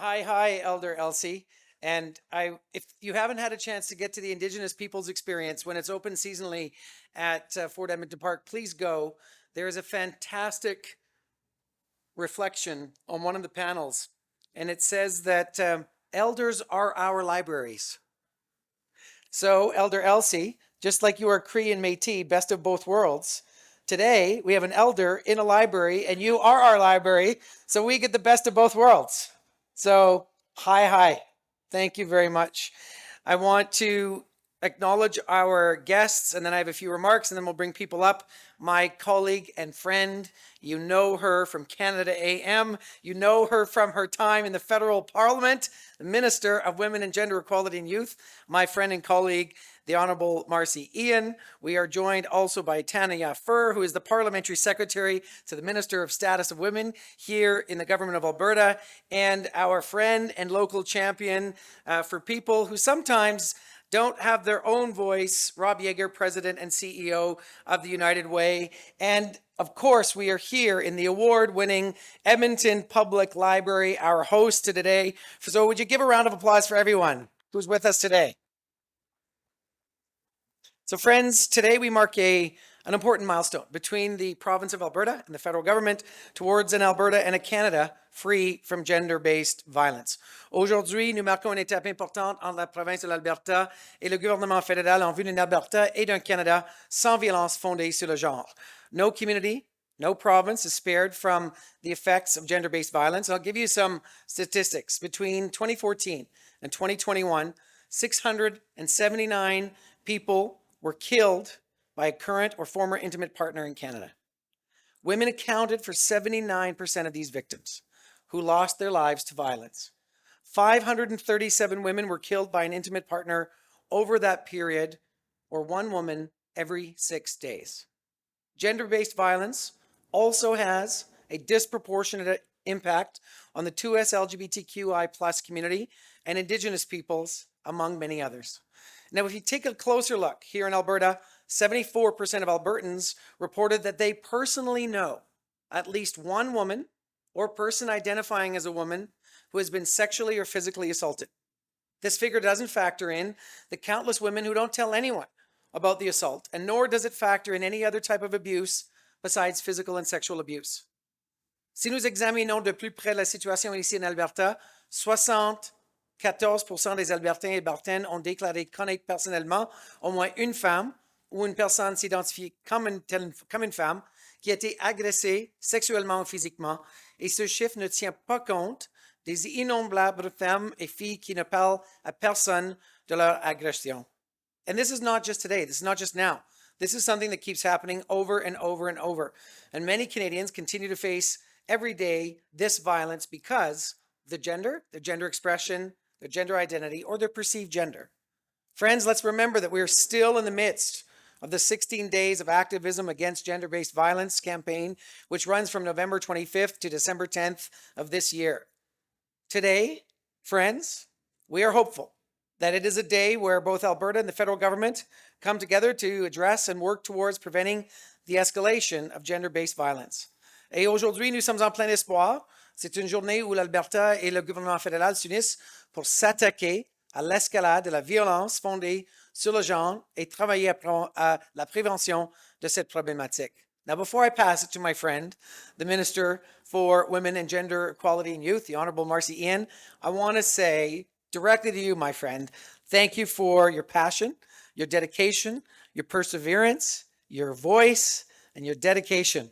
Hi, Elder Elsie. And if you haven't had a chance to get to the Indigenous Peoples Experience when it's open seasonally at Fort Edmonton Park, please go. There is a fantastic reflection on one of the panels, and it says that elders are our libraries. So, Elder Elsie, just like you are Cree and Métis, best of both worlds, today we have an elder in a library, and you are our library, so we get the best of both worlds. So, hi. Thank you very much. I want to acknowledge our guests, and then I have a few remarks, and then we'll bring people up. My colleague and friend, you know her from Canada AM. You know her from her time in the federal parliament, the Minister of Women and Gender Equality and Youth, my friend and colleague, the Honourable Marcy Ian. We are joined also by Tanya Furr, who is the Parliamentary Secretary to the Minister of Status of Women here in the Government of Alberta, and our friend and local champion for people who sometimes don't have their own voice, Rob Yeager, President and CEO of the United Way. And of course, we are here in the award-winning Edmonton Public Library, our host today. So would you give a round of applause for everyone who's with us today? So friends, today we mark an important milestone between the province of Alberta and the federal government towards an Alberta and a Canada free from gender-based violence. Aujourd'hui, nous marquons une étape importante entre la province de l'Alberta et le gouvernement fédéral en vue d'un Alberta et d'un Canada sans violence fondée sur le genre. No community, no province is spared from the effects of gender-based violence. I'll give you some statistics. Between 2014 and 2021, 679 people were killed by a current or former intimate partner in Canada. Women accounted for 79% of these victims who lost their lives to violence. 537 women were killed by an intimate partner over that period, or one woman every 6 days. Gender-based violence also has a disproportionate impact on the 2S LGBTQI plus community and Indigenous peoples, among many others. Now, if you take a closer look here in Alberta, 74% of Albertans reported that they personally know at least one woman or person identifying as a woman who has been sexually or physically assaulted. This figure doesn't factor in the countless women who don't tell anyone about the assault, and nor does it factor in any other type of abuse besides physical and sexual abuse. Si nous examinons de plus près la situation ici en Alberta, 14% des Albertains et Albertaines ont déclaré connaître personnellement au moins une femme ou une personne s'identifiée comme une femme qui a été agressée sexuellement ou physiquement, et ce chiffre ne tient pas compte des innombrables femmes et filles qui ne parlent à personne de leur agression. And this is not just today, this is not just now. This is something that keeps happening over and over and over. And many Canadians continue to face every day this violence because of their gender expression, their gender identity, or their perceived gender. Friends, let's remember that we are still in the midst of the 16 days of activism against gender-based violence campaign, which runs from November 25th to December 10th of this year. Today, friends, we are hopeful that it is a day where both Alberta and the federal government come together to address and work towards preventing the escalation of gender-based violence. Et aujourd'hui, nous sommes en plein espoir. C'est une journée où l'Alberta et le gouvernement fédéral s'unissent pour s'attaquer à l'escalade de la violence fondée sur le genre et travailler à la prévention de cette problématique. Now, before I pass it to my friend, the Minister for Women and Gender Equality and Youth, the Honourable Marcy Ian, I want to say directly to you, my friend, thank you for your passion, your dedication, your perseverance, your voice, and your dedication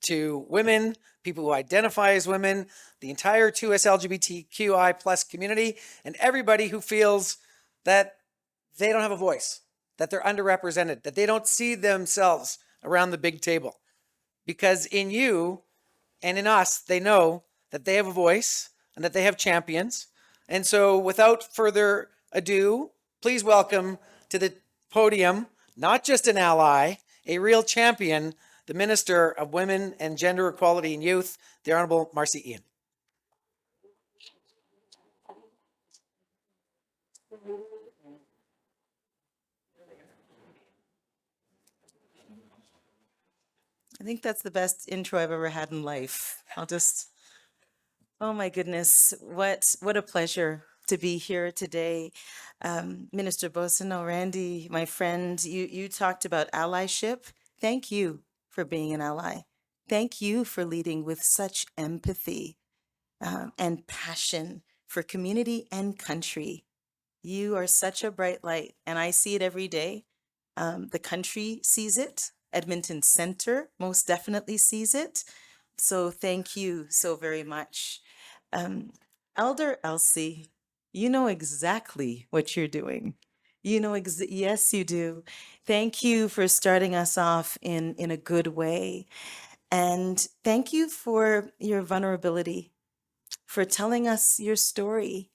to women, people who identify as women, the entire 2S LGBTQI plus community, and everybody who feels that they don't have a voice, that they're underrepresented, that they don't see themselves around the big table. Because in you and in us, they know that they have a voice and that they have champions. And so without further ado, please welcome to the podium, not just an ally, a real champion, the Minister of Women and Gender Equality and Youth, the Honourable Marcy Ian. I think that's the best intro I've ever had in life. Oh my goodness, what a pleasure to be here today. Minister Bossino, Randy, my friend, you talked about allyship. Thank you for being an ally. Thank you for leading with such empathy and passion for community and country. You are such a bright light, and I see it every day. The country sees it. Edmonton Center most definitely sees it. So thank you so very much. Um, Elder Elsie, you know exactly what you're doing. Yes, you do. Thank you for starting us off in a good way. And thank you for your vulnerability, for telling us your story,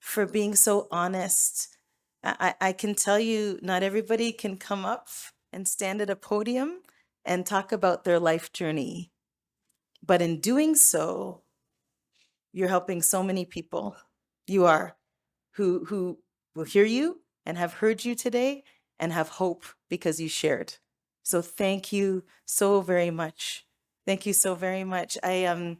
for being so honest. I can tell you, not everybody can come up and stand at a podium and talk about their life journey. But in doing so, you're helping so many people. You are who will hear you and have heard you today and have hope because you shared. So thank you so very much. Thank you so very much. I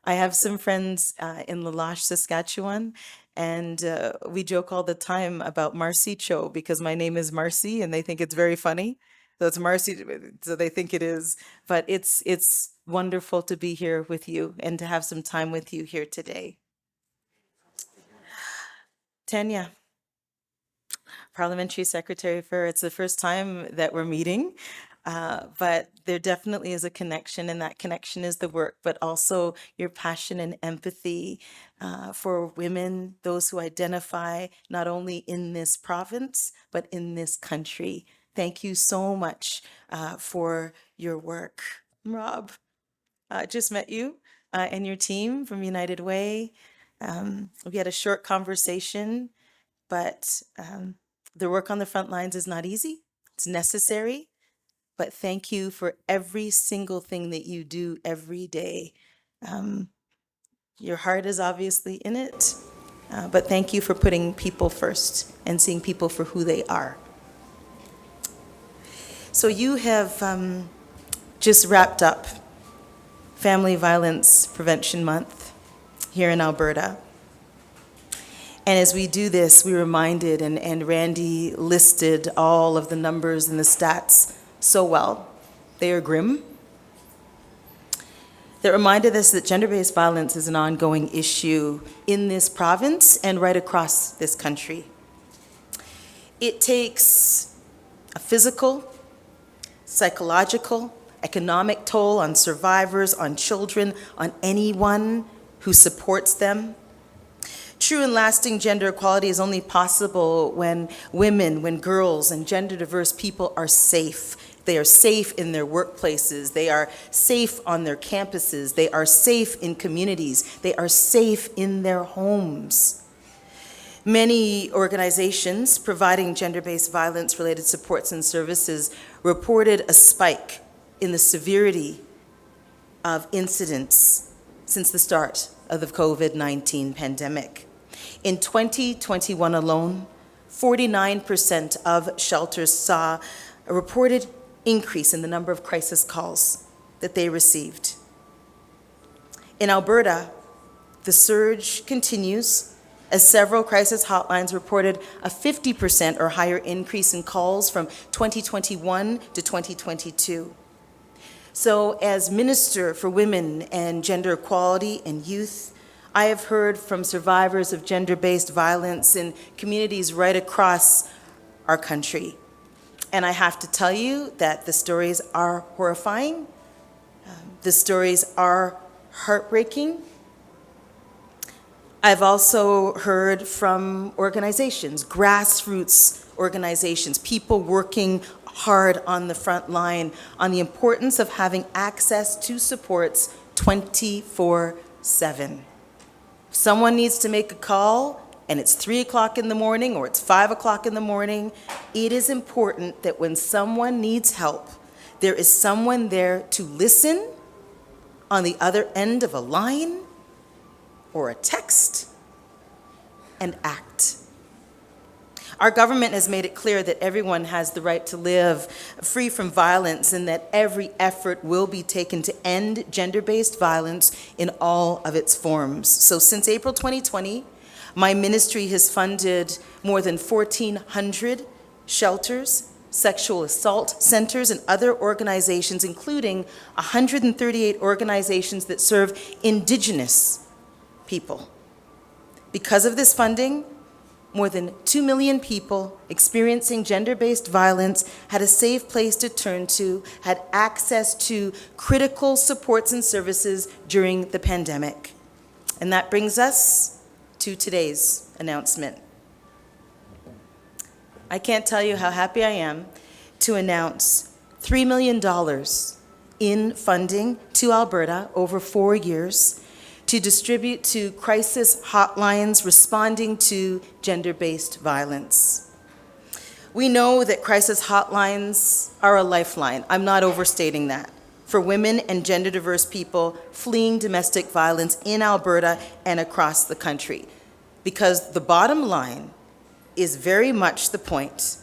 have some friends in Lalash, Saskatchewan, and we joke all the time about Marcy Cho because my name is Marcy, and they think it's very funny. So it's Marcy, so they think it is. But it's wonderful to be here with you and to have some time with you here today. Tanya, Parliamentary Secretary for, it's the first time that we're meeting, but there definitely is a connection, and that connection is the work, but also your passion and empathy for women, those who identify not only in this province, but in this country. Thank you so much for your work. Rob, just met you and your team from United Way. We had a short conversation, but the work on the front lines is not easy. It's necessary. But thank you for every single thing that you do every day. Um, your heart is obviously in it, but thank you for putting people first and seeing people for who they are. So you have just wrapped up Family Violence Prevention Month here in Alberta. And as we do this, we reminded, and Randy listed all of the numbers and the stats so well. They are grim. That reminded us that gender-based violence is an ongoing issue in this province and right across this country. It takes a physical, psychological, economic toll on survivors, on children, on anyone who supports them. True and lasting gender equality is only possible when women, when girls, and gender diverse people are safe. They are safe in their workplaces. They are safe on their campuses. They are safe in communities. They are safe in their homes. Many organizations providing gender-based violence-related supports and services reported a spike in the severity of incidents since the start of the COVID-19 pandemic. In 2021 alone, 49% of shelters saw a reported increase in the number of crisis calls that they received. In Alberta, the surge continues as several crisis hotlines reported a 50% or higher increase in calls from 2021 to 2022. So as Minister for Women and Gender Equality and Youth, I have heard from survivors of gender-based violence in communities right across our country. And I have to tell you that the stories are horrifying. The stories are heartbreaking. I've also heard from organizations, grassroots organizations, people working hard on the front line on the importance of having access to supports 24/7. If someone needs to make a call and it's 3 o'clock in the morning or it's 5 o'clock in the morning, it is important that when someone needs help, there is someone there to listen on the other end of a line or a text and act. Our government has made it clear that everyone has the right to live free from violence and that every effort will be taken to end gender-based violence in all of its forms. So since April 2020, my ministry has funded more than 1,400 shelters, sexual assault centers, and other organizations, including 138 organizations that serve Indigenous people. Because of this funding, more than 2 million people experiencing gender-based violence had a safe place to turn to, had access to critical supports and services during the pandemic. And that brings us to today's announcement. I can't tell you how happy I am to announce $3 million in funding to Alberta over 4 years to distribute to crisis hotlines responding to gender-based violence. We know that crisis hotlines are a lifeline. I'm not overstating that, for women and gender-diverse people fleeing domestic violence in Alberta and across the country. Because the bottom line is very much the point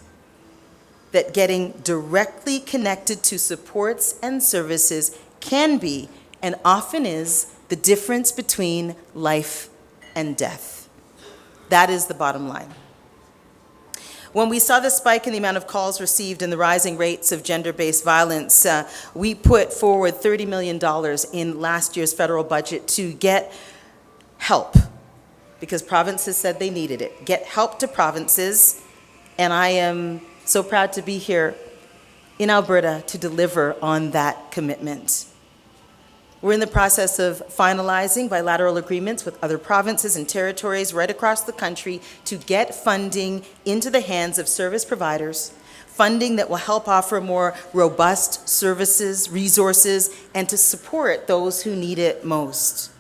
that getting directly connected to supports and services can be, and often is, the difference between life and death. That is the bottom line. When we saw the spike in the amount of calls received and the rising rates of gender-based violence, we put forward $30 million in last year's federal budget to get help, because provinces said they needed it. Get help to provinces, and I am so proud to be here in Alberta to deliver on that commitment. We're in the process of finalizing bilateral agreements with other provinces and territories right across the country to get funding into the hands of service providers, funding that will help offer more robust services, resources, and to support those who need it most.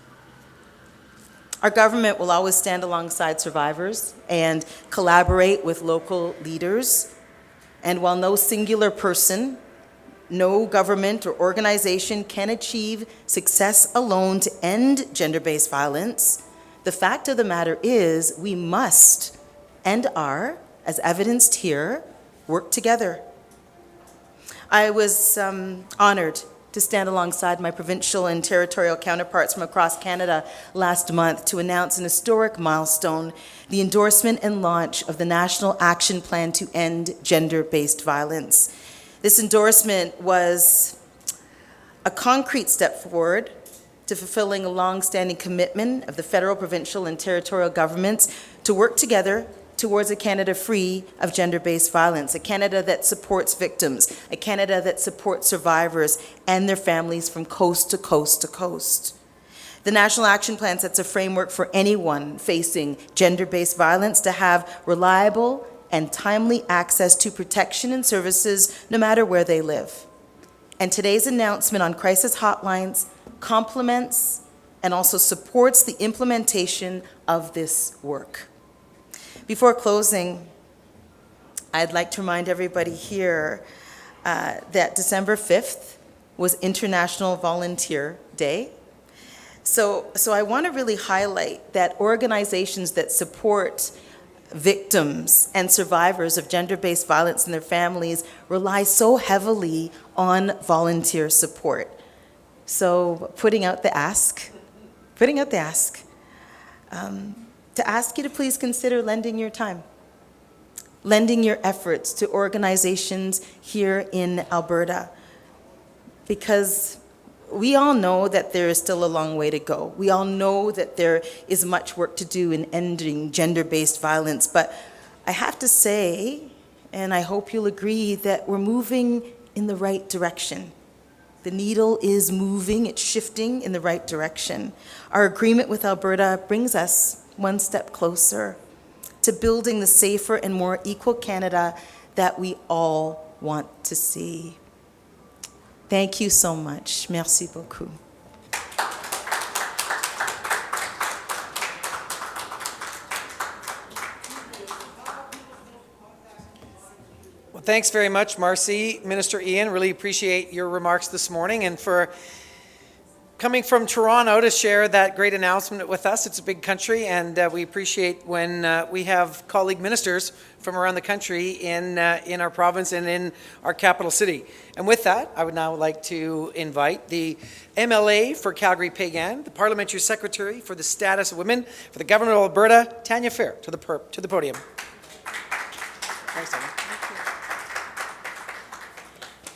Our government will always stand alongside survivors and collaborate with local leaders. And while no singular person, no government or organization can achieve success alone to end gender-based violence, the fact of the matter is we must and are, as evidenced here, work together. I was honored to stand alongside my provincial and territorial counterparts from across Canada last month to announce an historic milestone, the endorsement and launch of the National Action Plan to End Gender-Based Violence. This endorsement was a concrete step forward to fulfilling a long-standing commitment of the federal, provincial, and territorial governments to work together towards a Canada free of gender-based violence, a Canada that supports victims, a Canada that supports survivors and their families from coast to coast to coast. The National Action Plan sets a framework for anyone facing gender-based violence to have reliable and timely access to protection and services no matter where they live. And today's announcement on crisis hotlines complements and also supports the implementation of this work. Before closing, I'd like to remind everybody here that December 5th was International Volunteer Day. So I want to really highlight that organizations that support victims and survivors of gender-based violence and their families rely so heavily on volunteer support. So putting out the ask, to ask you to please consider lending your time, lending your efforts to organizations here in Alberta, because we all know that there is still a long way to go. We all know that there is much work to do in ending gender-based violence, but I have to say, and I hope you'll agree, that we're moving in the right direction. The needle is moving, it's shifting in the right direction. Our agreement with Alberta brings us one step closer to building the safer and more equal Canada that we all want to see. Thank you so much. Merci beaucoup. Well, thanks very much, Marcy. Minister Ian, really appreciate your remarks this morning and for coming from Toronto to share that great announcement with us. It's a big country, and we appreciate when we have colleague ministers from around the country in our province and in our capital city. And with that, I would now like to invite the MLA for Calgary-Pagan, the Parliamentary Secretary for the Status of Women for the Government of Alberta, Tanya Fair, to the podium. Thanks, Tanya.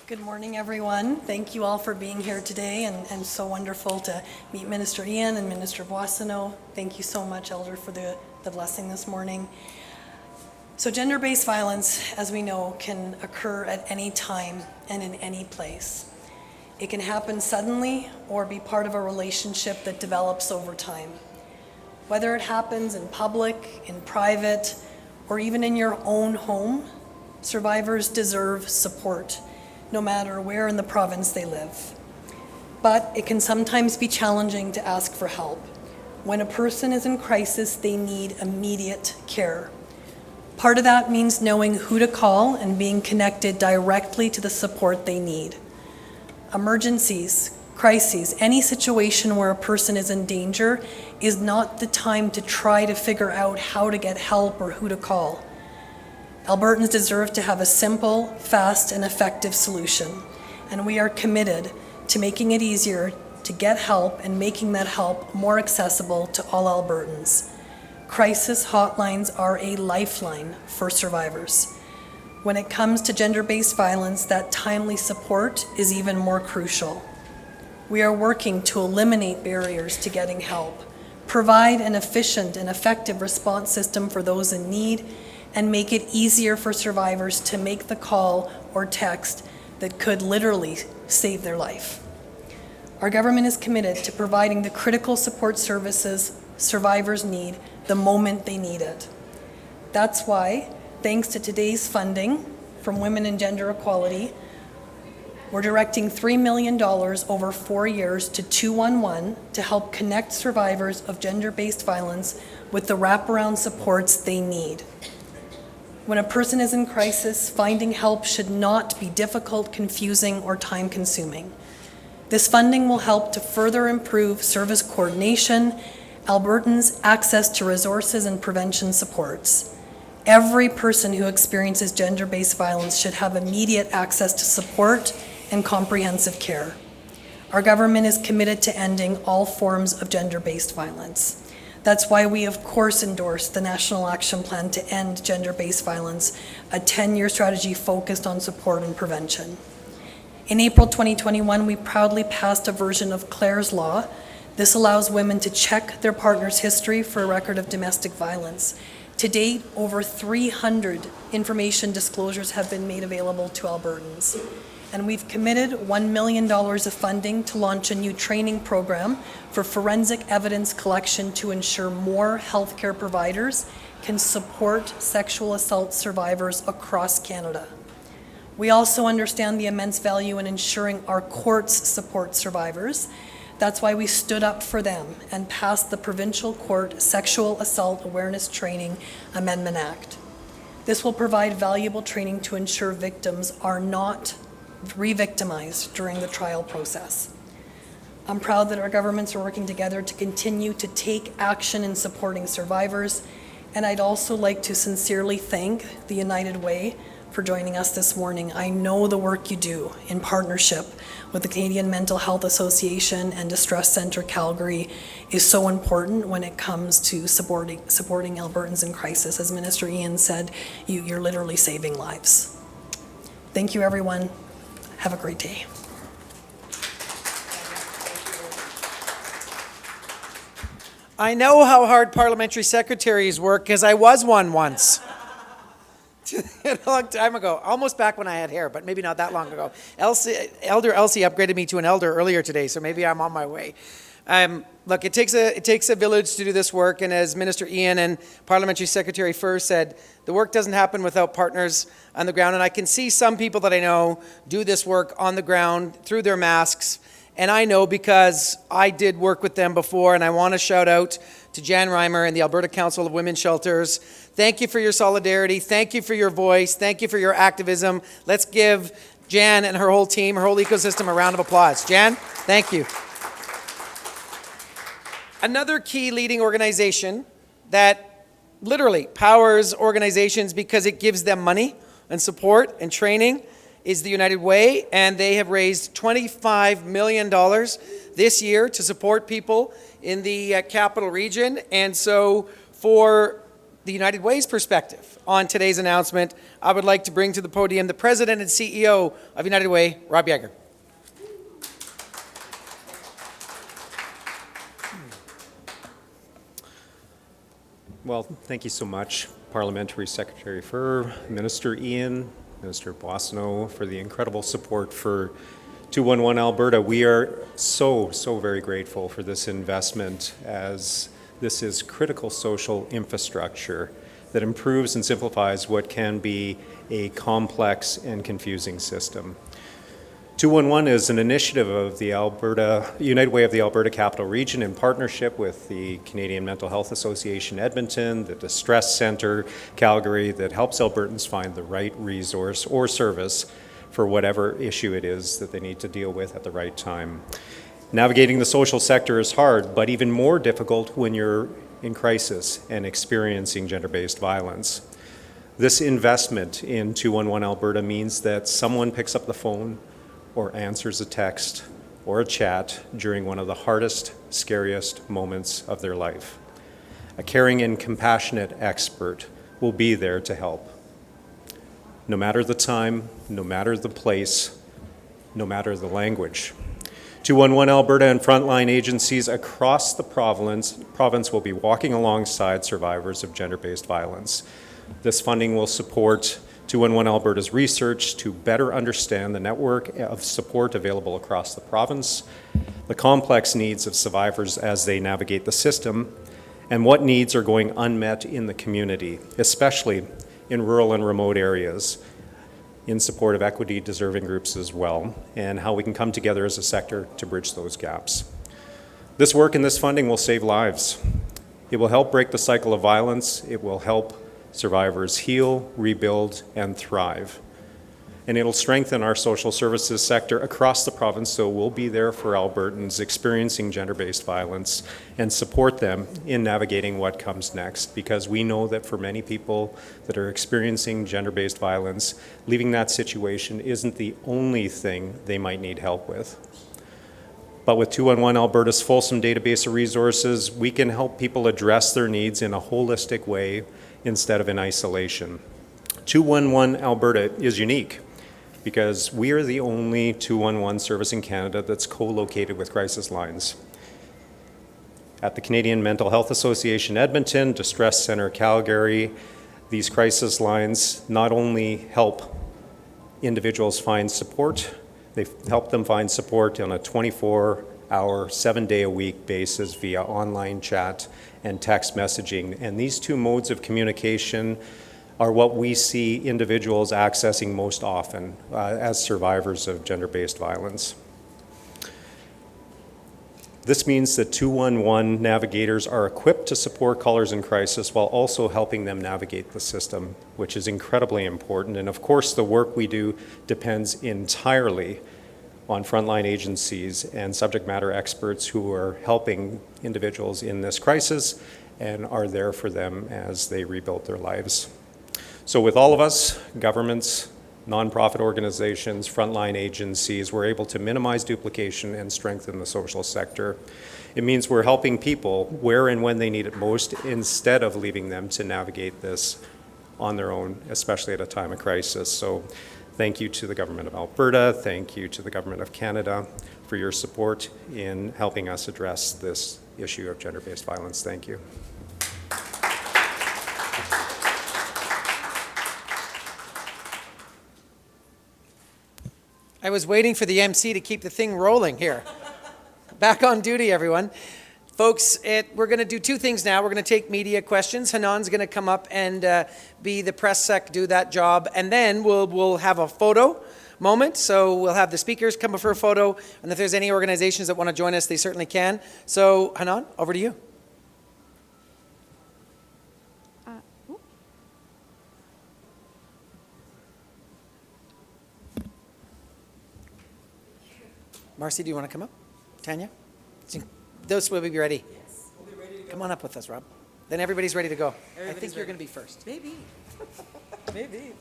Good morning, everyone. Thank you all for being here today, and so wonderful to meet Minister Ian and Minister Boissonnault. Thank you so much, Elder, for the blessing this morning. So gender-based violence, as we know, can occur at any time and in any place. It can happen suddenly or be part of a relationship that develops over time. Whether it happens in public, in private, or even in your own home, survivors deserve support, no matter where in the province they live. But it can sometimes be challenging to ask for help. When a person is in crisis, they need immediate care. Part of that means knowing who to call and being connected directly to the support they need. Emergencies, crises, any situation where a person is in danger is not the time to try to figure out how to get help or who to call. Albertans deserve to have a simple, fast, and effective solution, and we are committed to making it easier to get help and making that help more accessible to all Albertans. Crisis hotlines are a lifeline for survivors. When it comes to gender-based violence, that timely support is even more crucial. We are working to eliminate barriers to getting help, provide an efficient and effective response system for those in need, and make it easier for survivors to make the call or text that could literally save their life. Our government is committed to providing the critical support services survivors need the moment they need it. That's why, thanks to today's funding from Women and Gender Equality, we're directing $3 million over 4 years to 211 to help connect survivors of gender-based violence with the wraparound supports they need. When a person is in crisis, finding help should not be difficult, confusing, or time-consuming. This funding will help to further improve service coordination, Albertans' access to resources and prevention supports. Every person who experiences gender-based violence should have immediate access to support and comprehensive care. Our government is committed to ending all forms of gender-based violence. That's why we, of course, endorsed the National Action Plan to End Gender-Based Violence, a 10-year strategy focused on support and prevention. In April 2021, we proudly passed a version of Clare's Law. This allows women to check their partner's history for a record of domestic violence. To date, over 300 information disclosures have been made available to Albertans. And we've committed $1 million of funding to launch a new training program for forensic evidence collection to ensure more healthcare providers can support sexual assault survivors across Canada. We also understand the immense value in ensuring our courts support survivors. That's why we stood up for them and passed the Provincial Court Sexual Assault Awareness Training Amendment Act. This will provide valuable training to ensure victims are not re-victimized during the trial process. I'm proud that our governments are working together to continue to take action in supporting survivors, and I'd also like to sincerely thank the United Way for joining us this morning. I know the work you do in partnership with the Canadian Mental Health Association and Distress Centre Calgary is so important when it comes to supporting Albertans in crisis. As Minister Ian said, you're literally saving lives. Thank you, everyone. Have a great day. I know how hard parliamentary secretaries work because I was one once. A long time ago, almost back when I had hair, but maybe not that long ago. Elder Elsie upgraded me to an elder earlier today, so maybe I'm on my way. Look, it takes a village to do this work, and as Minister Ian and Parliamentary Secretary Furr said, the work doesn't happen without partners on the ground, and I can see some people that I know do this work on the ground through their masks, and I know because I did work with them before, and I want to shout out to Jan Reimer and the Alberta Council of Women's Shelters. Thank you for your solidarity. Thank you for your voice. Thank you for your activism. Let's give Jan and her whole team, her whole ecosystem, a round of applause. Jan, thank you. Another key leading organization that literally powers organizations because it gives them money and support and training is the United Way, and they have raised $25 million this year to support people in the capital region. And so for the United Way's perspective on today's announcement, I would like to bring to the podium the President and CEO of United Way, Rob Yeager. Well, thank you so much, Parliamentary Secretary Furr, Minister Ian, Minister Boissonnault, for the incredible support for 211 Alberta. We are so very grateful for this investment, as this is critical social infrastructure that improves and simplifies what can be a complex and confusing system. 211 is an initiative of the United Way of the Alberta Capital Region in partnership with the Canadian Mental Health Association Edmonton, the Distress Centre Calgary, that helps Albertans find the right resource or service for whatever issue it is that they need to deal with at the right time. Navigating the social sector is hard, but even more difficult when you're in crisis and experiencing gender-based violence. This investment in 211 Alberta means that someone picks up the phone or answers a text or a chat during one of the hardest, scariest moments of their life. A caring and compassionate expert will be there to help. No matter the time, no matter the place, no matter the language. 211 Alberta and frontline agencies across the province will be walking alongside survivors of gender-based violence. This funding will support 211 Alberta's research to better understand the network of support available across the province, the complex needs of survivors as they navigate the system, and what needs are going unmet in the community, especially in rural and remote areas, in support of equity-deserving groups as well, and how we can come together as a sector to bridge those gaps. This work and this funding will save lives. It will help break the cycle of violence. It will help survivors heal, rebuild, and thrive. And it'll strengthen our social services sector across the province, so we'll be there for Albertans experiencing gender-based violence and support them in navigating what comes next, because we know that for many people that are experiencing gender-based violence, leaving that situation isn't the only thing they might need help with. But with 211 Alberta's fulsome database of resources, we can help people address their needs in a holistic way instead of in isolation. 211 Alberta is unique because we are the only 211 service in Canada that's co-located with crisis lines. At the Canadian Mental Health Association Edmonton, Distress Centre Calgary, these crisis lines not only help individuals find support, they help them find support on a 24-hour, 7-day-a-week basis via online chat and text messaging. And these two modes of communication are what we see individuals accessing most often as survivors of gender-based violence. This means that 211 navigators are equipped to support callers in crisis while also helping them navigate the system, which is incredibly important. And of course, the work we do depends entirely on frontline agencies and subject matter experts who are helping individuals in this crisis and are there for them as they rebuild their lives. So with all of us, governments, nonprofit organizations, frontline agencies, we're able to minimize duplication and strengthen the social sector. It means we're helping people where and when they need it most instead of leaving them to navigate this on their own, especially at a time of crisis. So thank you to the Government of Alberta, thank you to the Government of Canada for your support in helping us address this issue of gender-based violence. Thank you. I was waiting for the MC to keep the thing rolling here. Back on duty, everyone. Folks, we're going to do two things now. We're going to take media questions. Hanan's going to come up and be the press sec, do that job. And then we'll have a photo moment. So we'll have the speakers come up for a photo. And if there's any organizations that want to join us, they certainly can. So Hanan, over to you. Marcy, do you want to come up? Tanya? Those will be ready. Come on up with us, Rob. Then everybody's ready to go. I think you're going to be first. Maybe. Maybe.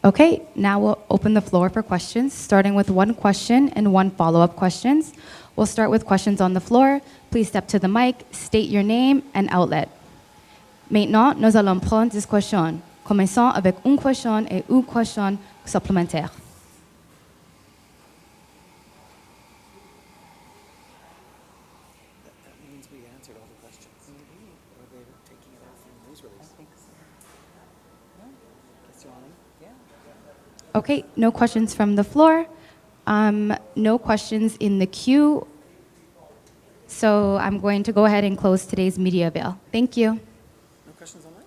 Okay, now we'll open the floor for questions, starting with one question and one follow-up questions. We'll start with questions on the floor. Please step to the mic, state your name and outlet. Maintenant, nous allons prendre des questions. Commençons avec une question et une question supplémentaire. That means we answered all the questions. Or they're taking it off from the news release. Okay, no questions from the floor. No questions in the queue. So I'm going to go ahead and close today's media avail. Thank you. No questions online?